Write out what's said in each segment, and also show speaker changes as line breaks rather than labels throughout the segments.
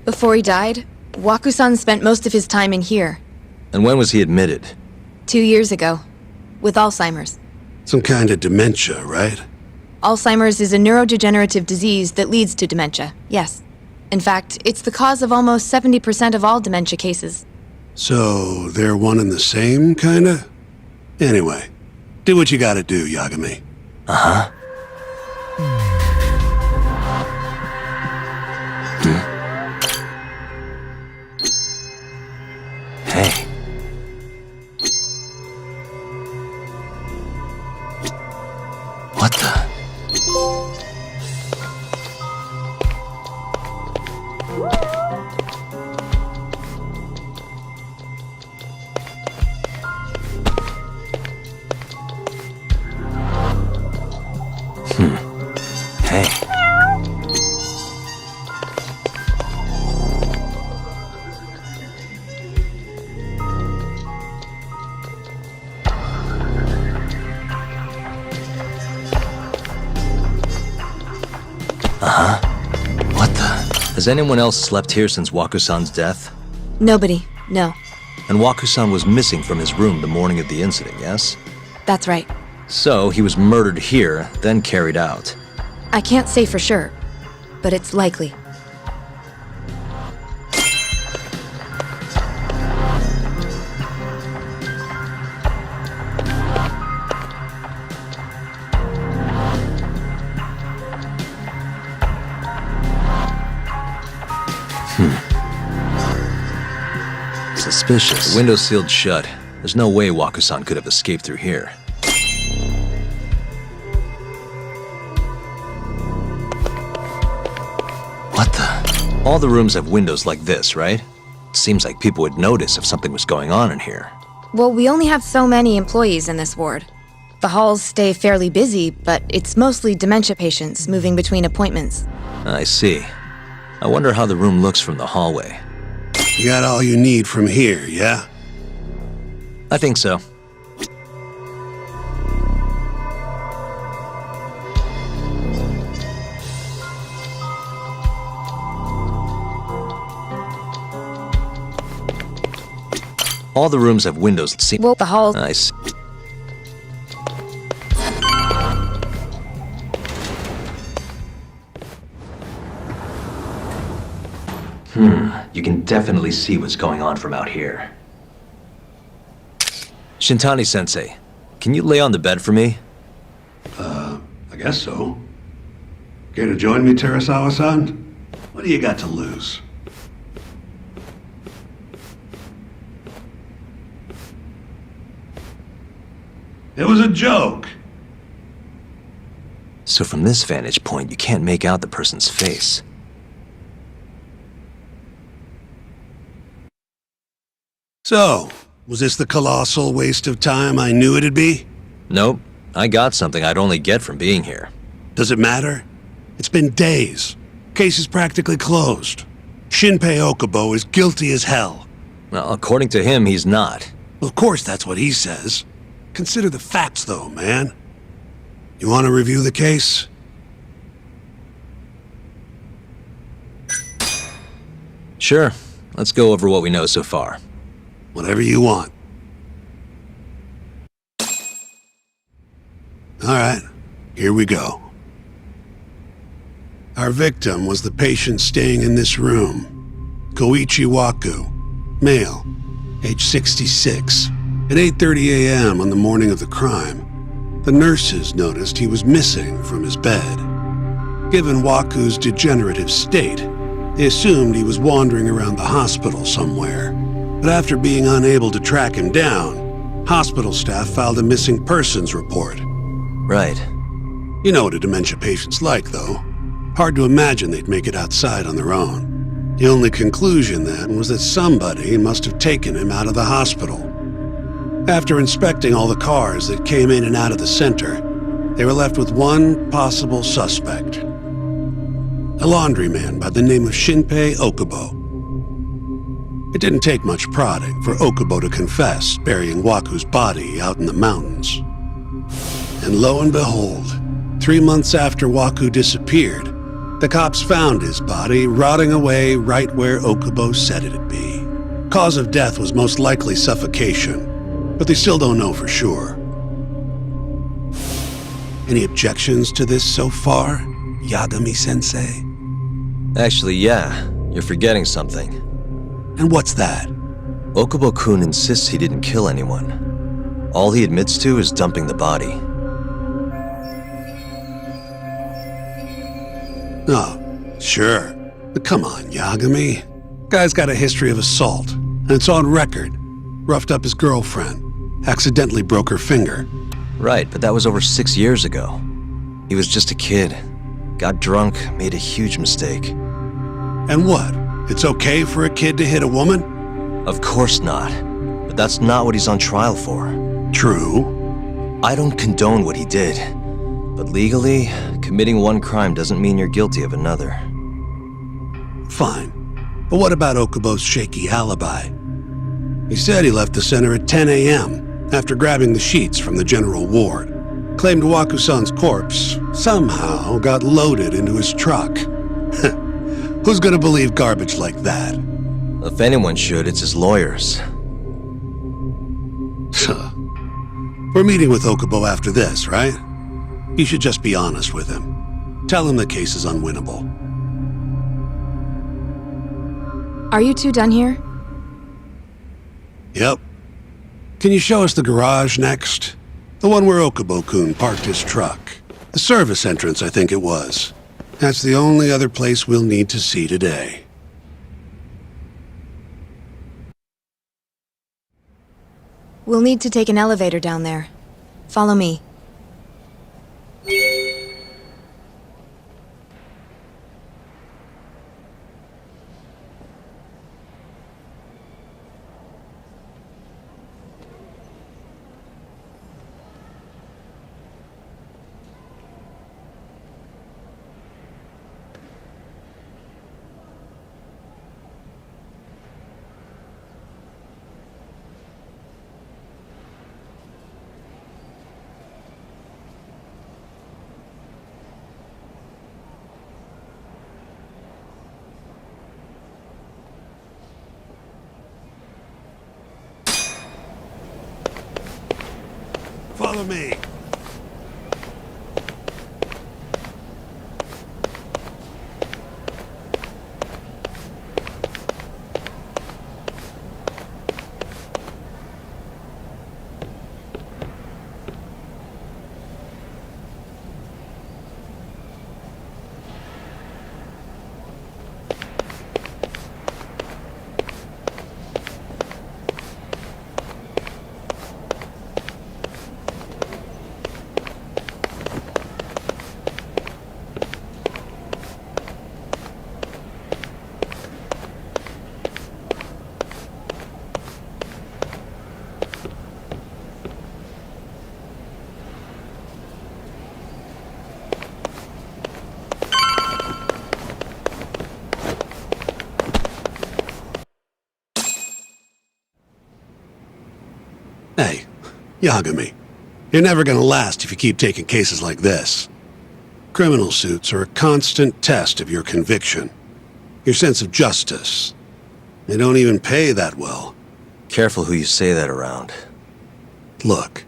Before he died, Waku-san spent most of his time in here.
And when was he admitted?
2 years ago. With Alzheimer's.
Some kind of dementia, right?
Alzheimer's is a neurodegenerative disease that leads to dementia, yes. In fact, it's the cause of almost 70% of all dementia cases.
So, they're one and the same, kinda? Anyway, do what you gotta do, Yagami.
Uh-huh. Hey. What the? Hey. What the? Has anyone else slept here since Waku-san's death?
Nobody, no.
And Waku-san was missing from his room the morning of the incident, yes?
That's right.
So, he was murdered here, then carried out.
I can't say for sure, but it's likely.
Suspicious. The window's sealed shut. There's no way Waku-san could have escaped through here. What the? All the rooms have windows like this, right? Seems like people would notice if something was going on in here.
Well, we only have so many employees in this ward. The halls stay fairly busy, but it's mostly dementia patients moving between appointments.
I see. I wonder how the room looks from the hallway.
You got all you need from here, yeah?
I think so. All the rooms have windows that seem...
Well, the hall...
I see. You can definitely see what's going on from out here. Shintani-sensei, can you lay on the bed for me?
I guess so. Care to join me, Terasawa-san? What do you got to lose? It was a joke.
So from this vantage point, you can't make out the person's face.
So, was this the colossal waste of time I knew it'd be?
Nope. I got something I'd only get from being here.
Does it matter? It's been days. Case is practically closed. Shinpei Okubo is guilty as hell.
Well, according to him, he's not.
Well, of course that's what he says. Consider the facts, though, man. You want to review the case?
Sure. Let's go over what we know so far.
Whatever you want. Alright, here we go. Our victim was the patient staying in this room. Koichi Waku, male, age 66. At 8:30 a.m. on the morning of the crime, the nurses noticed he was missing from his bed. Given Waku's degenerative state, they assumed he was wandering around the hospital somewhere. But after being unable to track him down, hospital staff filed a missing persons report.
Right.
You know what a dementia patient's like, though. Hard to imagine they'd make it outside on their own. The only conclusion then was that somebody must have taken him out of the hospital. After inspecting all the cars that came in and out of the center, they were left with one possible suspect. A laundryman by the name of Shinpei Okubo. It didn't take much prodding for Okubo to confess burying Waku's body out in the mountains. And lo and behold, 3 months after Waku disappeared, The cops found his body rotting away right where Okubo said it'd be. Cause of death was most likely suffocation, but they still don't know for sure. Any objections to this so far, Yagami-sensei?
Actually, yeah. You're forgetting something.
And what's that?
Okubo-kun insists he didn't kill anyone. All he admits to is dumping the body.
Oh, sure. But come on, Yagami. Guy's got a history of assault, and it's on record. Roughed up his girlfriend. Accidentally broke her finger.
Right, but that was over 6 years ago. He was just a kid. Got drunk, made a huge mistake.
And what? It's okay for a kid to hit a woman?
Of course not. But that's not what he's on trial for.
True.
I don't condone what he did. But legally, committing one crime doesn't mean you're guilty of another.
Fine. But what about Okubo's shaky alibi? He said he left the center at 10 a.m. after grabbing the sheets from the general ward. Claimed Wakusan's corpse somehow got loaded into his truck. Who's gonna believe garbage like that?
If anyone should, it's his lawyers.
We're meeting with Okubo after this, right? You should just be honest with him. Tell him the case is unwinnable.
Are you two done here?
Yep. Can you show us the garage next? The one where Okubo-kun parked his truck. The service entrance, I think it was. That's the only other place we'll need to see today.
We'll need to take an elevator down there. Follow me.
Follow me. Hey, Yagami, you're never gonna last if you keep taking cases like this. Criminal suits are a constant test of your conviction, your sense of justice. They don't even pay that well.
Careful who you say that around.
Look,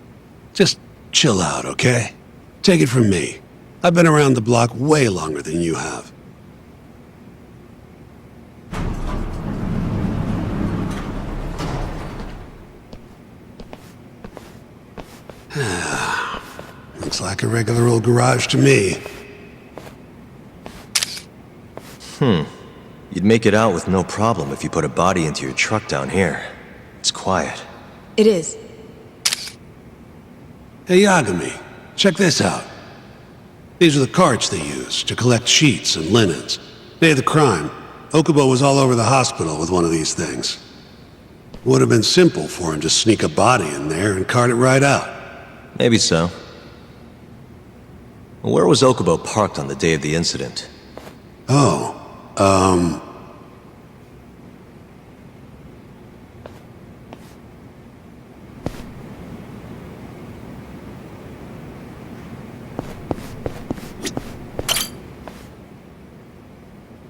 just chill out, okay? Take it from me. I've been around the block way longer than you have. Looks like a regular old garage to me.
You'd make it out with no problem if you put a body into your truck down here. It's quiet.
It is.
Hey, Yagami, check this out. These are the carts they use to collect sheets and linens. Day of the crime, Okubo was all over the hospital with one of these things. Would have been simple for him to sneak a body in there and cart it right out.
Maybe so. Where was Okubo parked on the day of the incident?
Oh,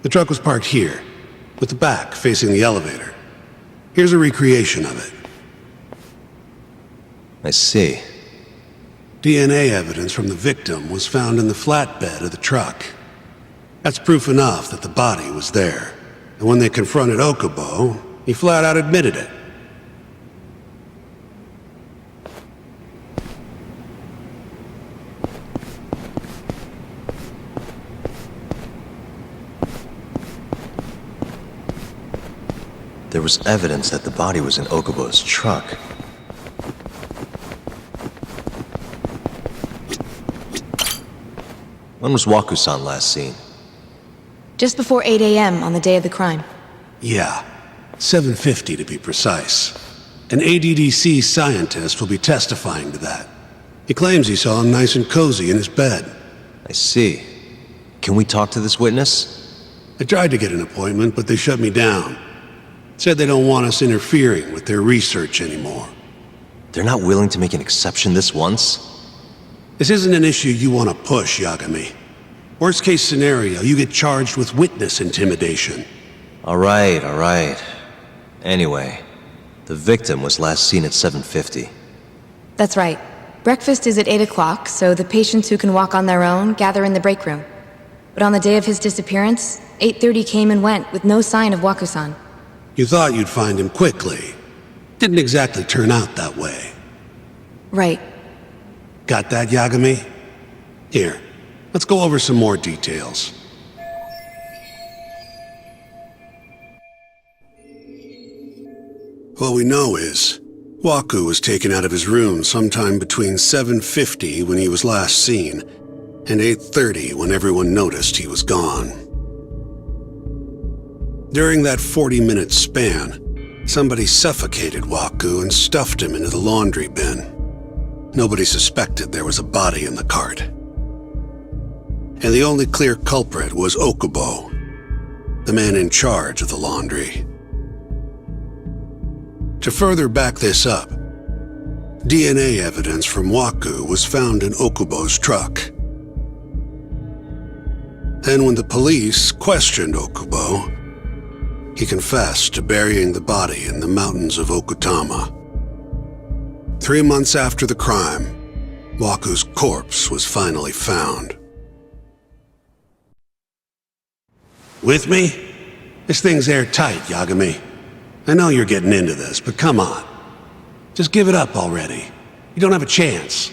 The truck was parked here, with the back facing the elevator. Here's a recreation of it.
I see.
DNA evidence from the victim was found in the flatbed of the truck. That's proof enough that the body was there. And when they confronted Okubo, he flat out admitted it.
There was evidence that the body was in Okubo's truck. When was Waku-san last seen?
Just before 8 a.m. on the day of the crime.
Yeah, 7:50 to be precise. An ADDC scientist will be testifying to that. He claims he saw him nice and cozy in his bed.
I see. Can we talk to this witness?
I tried to get an appointment, but they shut me down. Said they don't want us interfering with their research anymore.
They're not willing to make an exception this once?
This isn't an issue you want to push, Yagami. Worst case scenario, you get charged with witness intimidation.
All right. Anyway, the victim was last seen at 7:50.
That's right. Breakfast is at 8 o'clock, so the patients who can walk on their own gather in the break room. But on the day of his disappearance, 8:30 came and went with no sign of Waku-san.
You thought you'd find him quickly. Didn't exactly turn out that way.
Right.
Got that, Yagami? Here, let's go over some more details. What we know is, Waku was taken out of his room sometime between 7:50 when he was last seen, and 8:30 when everyone noticed he was gone. During that 40-minute span, somebody suffocated Waku and stuffed him into the laundry bin. Nobody suspected there was a body in the cart. And the only clear culprit was Okubo, the man in charge of the laundry. To further back this up, DNA evidence from Waku was found in Okubo's truck. Then when the police questioned Okubo, he confessed to burying the body in the mountains of Okutama. 3 months after the crime, Waku's corpse was finally found. With me? This thing's airtight, Yagami. I know you're getting into this, but come on. Just give it up already. You don't have a chance.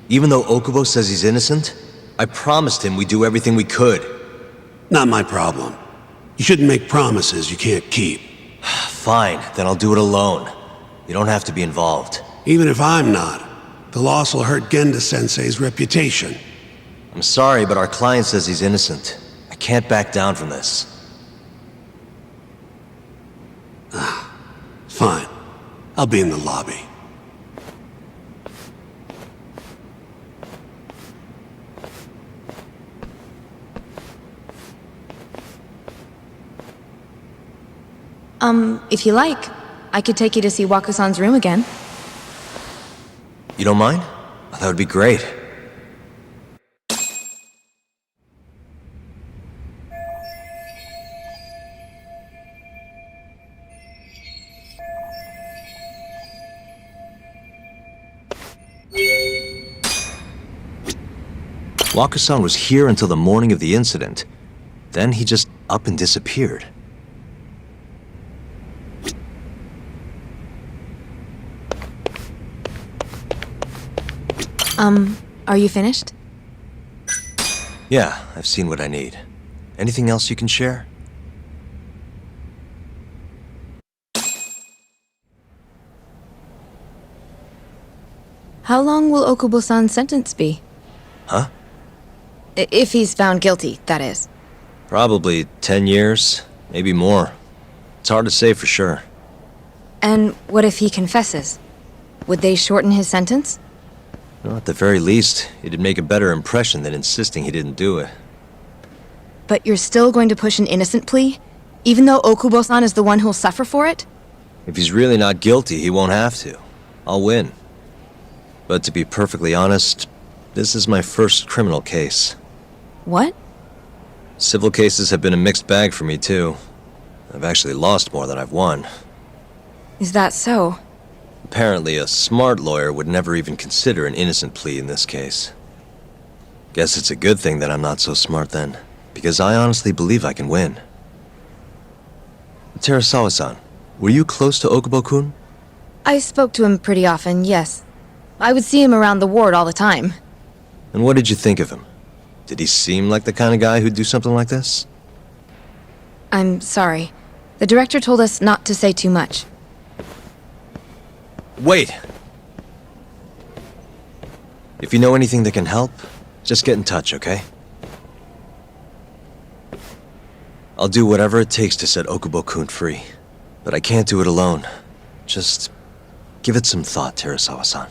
Even though Okubo says he's innocent, I promised him we'd do everything we could.
Not my problem. You shouldn't make promises you can't keep.
Fine, then I'll do it alone. You don't have to be involved.
Even if I'm not, the loss will hurt Genda-sensei's reputation.
I'm sorry, but our client says he's innocent. I can't back down from this.
Fine. I'll be in the lobby.
If you like, I could take you to see Waku-san's room again.
You don't mind? That would be great. Waku-san was here until the morning of the incident. Then he just up and disappeared.
Are you finished?
Yeah, I've seen what I need. Anything else you can share?
How long will Okubo-san's sentence be?
Huh?
If he's found guilty, that is.
Probably 10 years, maybe more. It's hard to say for sure.
And what if he confesses? Would they shorten his sentence?
Well, at the very least, it'd make a better impression than insisting he didn't do it.
But you're still going to push an innocent plea? Even though Okubo-san is the one who'll suffer for it?
If he's really not guilty, he won't have to. I'll win. But to be perfectly honest, this is my first criminal case.
What?
Civil cases have been a mixed bag for me, too. I've actually lost more than I've won.
Is that so?
Apparently, a smart lawyer would never even consider an innocent plea in this case. Guess it's a good thing that I'm not so smart then, because I honestly believe I can win. Terasawa-san, were you close to Okubo-kun?
I spoke to him pretty often, yes. I would see him around the ward all the time.
And what did you think of him? Did he seem like the kind of guy who'd do something like this?
I'm sorry. The director told us not to say too much.
Wait! If you know anything that can help, just get in touch, okay? I'll do whatever it takes to set Okubo-kun free. But I can't do it alone. Just give it some thought, Terasawa-san.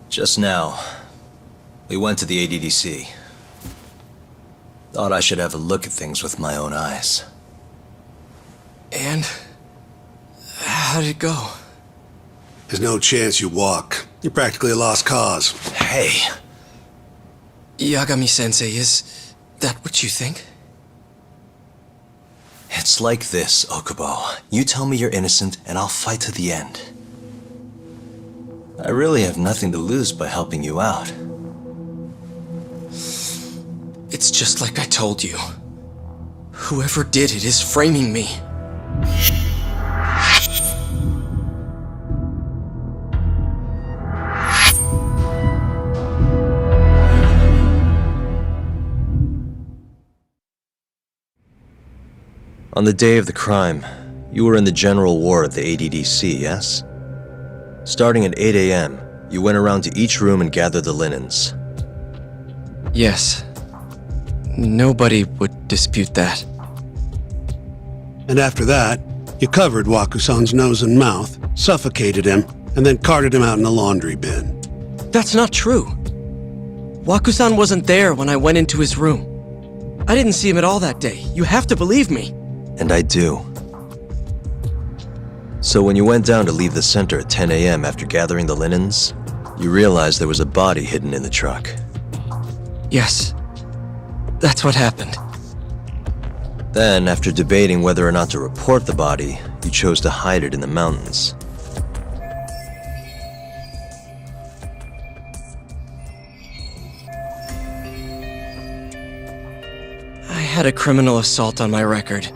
Just now, we went to the ADDC. Thought I should have a look at things with my own eyes.
And? How did it go?
There's no chance you walk. You're practically a lost cause.
Hey!
Yagami-sensei, is that what you think?
It's like this, Okubo. You tell me you're innocent, and I'll fight to the end. I really have nothing to lose by helping you out.
It's just like I told you. Whoever did it is framing me.
On the day of the crime, you were in the general ward of the ADDC, yes? Starting at 8 a.m., you went around to each room and gathered the linens.
Yes. Nobody would dispute that.
And after that, you covered Wakusan's nose and mouth, suffocated him, and then carted him out in a laundry bin.
That's not true. Wakusan wasn't there when I went into his room. I didn't see him at all that day. You have to believe me.
And I do. So when you went down to leave the center at 10 a.m. after gathering the linens, you realized there was a body hidden in the truck.
Yes. That's what happened.
Then, after debating whether or not to report the body, you chose to hide it in the mountains.
I had a criminal assault on my record.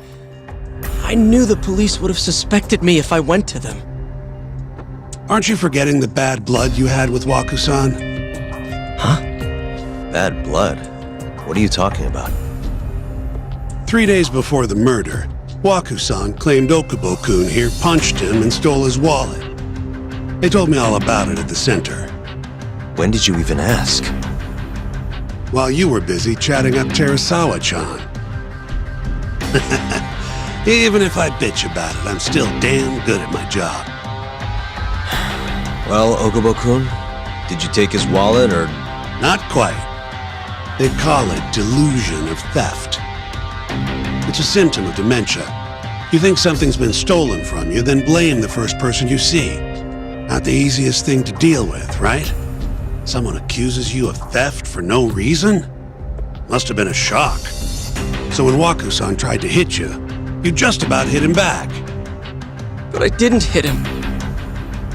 I knew the police would have suspected me if I went to them.
Aren't you forgetting the bad blood you had with Wakusan?
Huh?
Bad blood? What are you talking about?
3 days before the murder, Wakusan claimed Okubo-kun here punched him and stole his wallet. They told me all about it at the center.
When did you even ask?
While you were busy chatting up Terasawa-chan. Even if I bitch about it, I'm still damn good at my job.
Well, Okubo-kun, did you take his wallet or...
Not quite. They call it delusion of theft. It's a symptom of dementia. You think something's been stolen from you, then blame the first person you see. Not the easiest thing to deal with, right? Someone accuses you of theft for no reason? Must have been a shock. So when Wakusan tried to hit you, you just about hit him back.
But I didn't hit him.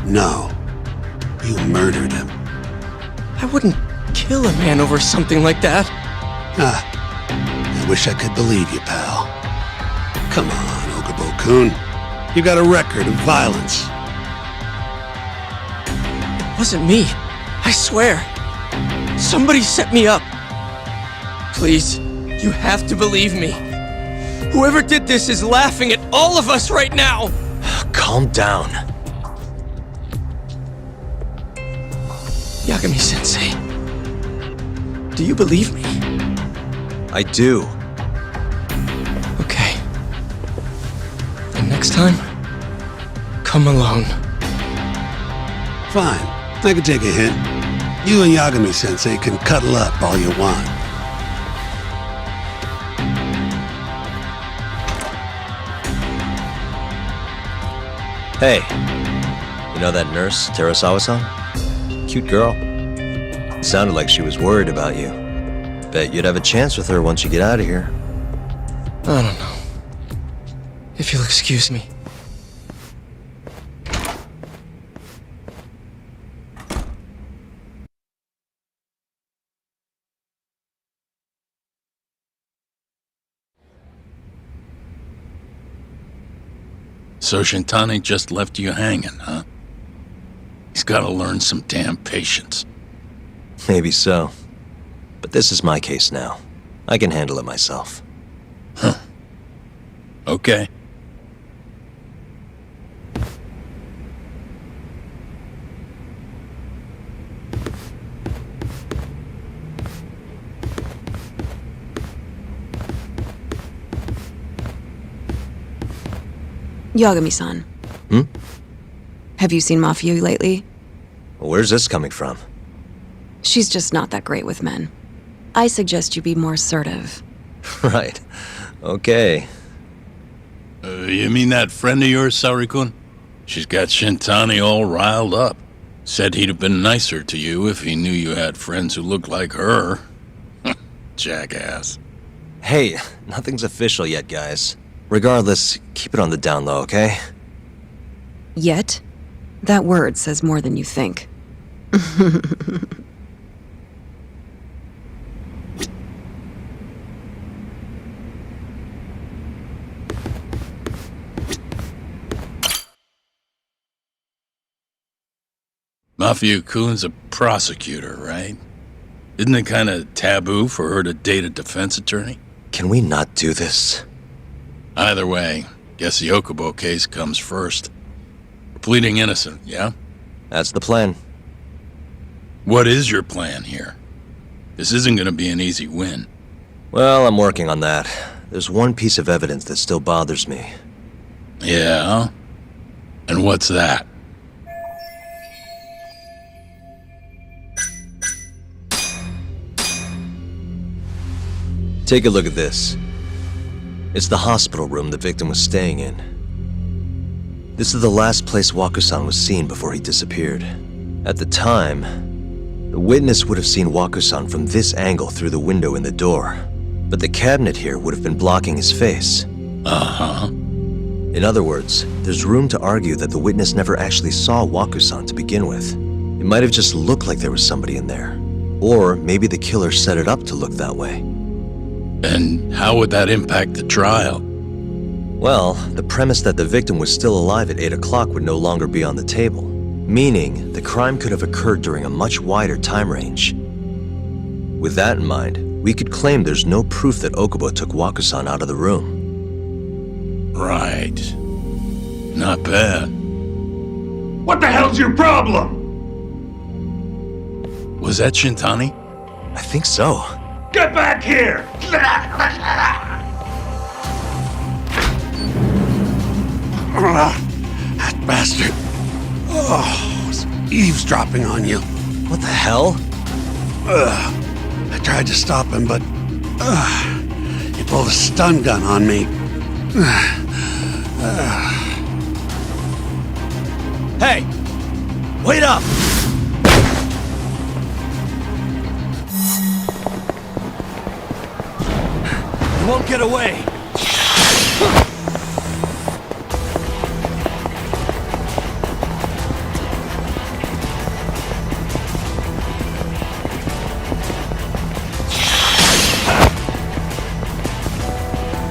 No. You murdered him.
I wouldn't kill a man over something like that.
I wish I could believe you, pal. Come on, Okubo-kun. You got a record of violence.
It wasn't me. I swear. Somebody set me up. Please, you have to believe me. Whoever did this is laughing at all of us right now.
Calm down.
Yagami-sensei, do you believe me?
I do.
Okay. And next time, come alone.
Fine. I can take a hint. You and Yagami-sensei can cuddle up all you want.
Hey, You know that nurse, Terasawa-san? Cute girl. Sounded like she was worried about you. Bet you'd have a chance with her once you get out of here.
I don't know. If you'll excuse me.
So Shintani just left you hanging, huh? He's gotta learn some damn patience.
Maybe so. But this is my case now. I can handle it myself.
Okay.
Yagami-san.
Hmm?
Have you seen Mafia lately?
Where's this coming from?
She's just not that great with men. I suggest you be more assertive.
Right. Okay.
You mean that friend of yours, Saori-kun? She's got Shintani all riled up. Said he'd have been nicer to you if he knew you had friends who looked like her. Jackass.
Hey, nothing's official yet, guys. Regardless, keep it on the down low, okay?
Yet? That word says more than you think.
Mafia-kun's a prosecutor, right? Isn't it kind of taboo for her to date a defense attorney?
Can we not do this?
Either way, guess the Okubo case comes first. We're pleading innocent, yeah?
That's the plan.
What is your plan here? This isn't gonna be an easy win.
Well, I'm working on that. There's one piece of evidence that still bothers me.
Yeah? And what's that?
Take a look at this. It's the hospital room the victim was staying in. This is the last place Waku-san was seen before he disappeared. At the time, the witness would have seen Waku-san from this angle through the window in the door, but the cabinet here would have been blocking his face.
Uh-huh.
In other words, there's room to argue that the witness never actually saw Waku-san to begin with. It might have just looked like there was somebody in there. Or maybe the killer set it up to look that way.
And how would that impact the trial?
Well, the premise that the victim was still alive at 8 o'clock would no longer be on the table, meaning the crime could have occurred during a much wider time range. With that in mind, we could claim there's no proof that Okubo took Waku-san out of the room.
Right. Not bad.
What the hell's your problem?
Was that Shintani?
I think so.
Get back here!
That bastard. Oh, was eavesdropping on you.
What the hell?
I tried to stop him, but he pulled a stun gun on me.
Hey! Wait up! You won't get away!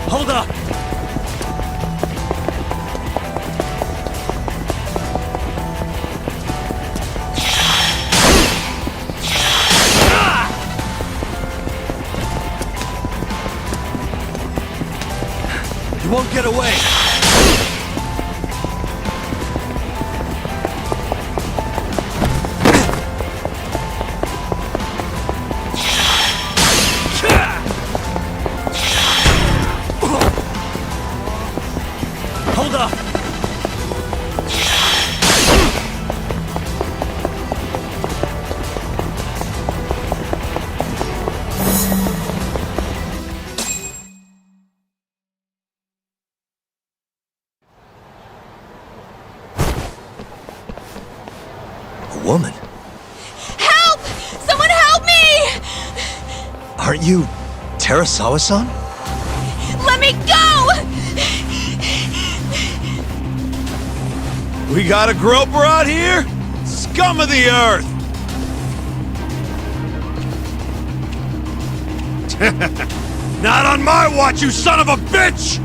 Hold up! You won't get away! woman.
Help! Someone help me!
Aren't you Terasawa-san?
Let me go!
We got a groper out here? Scum of the earth! Not on my watch, you son of a bitch!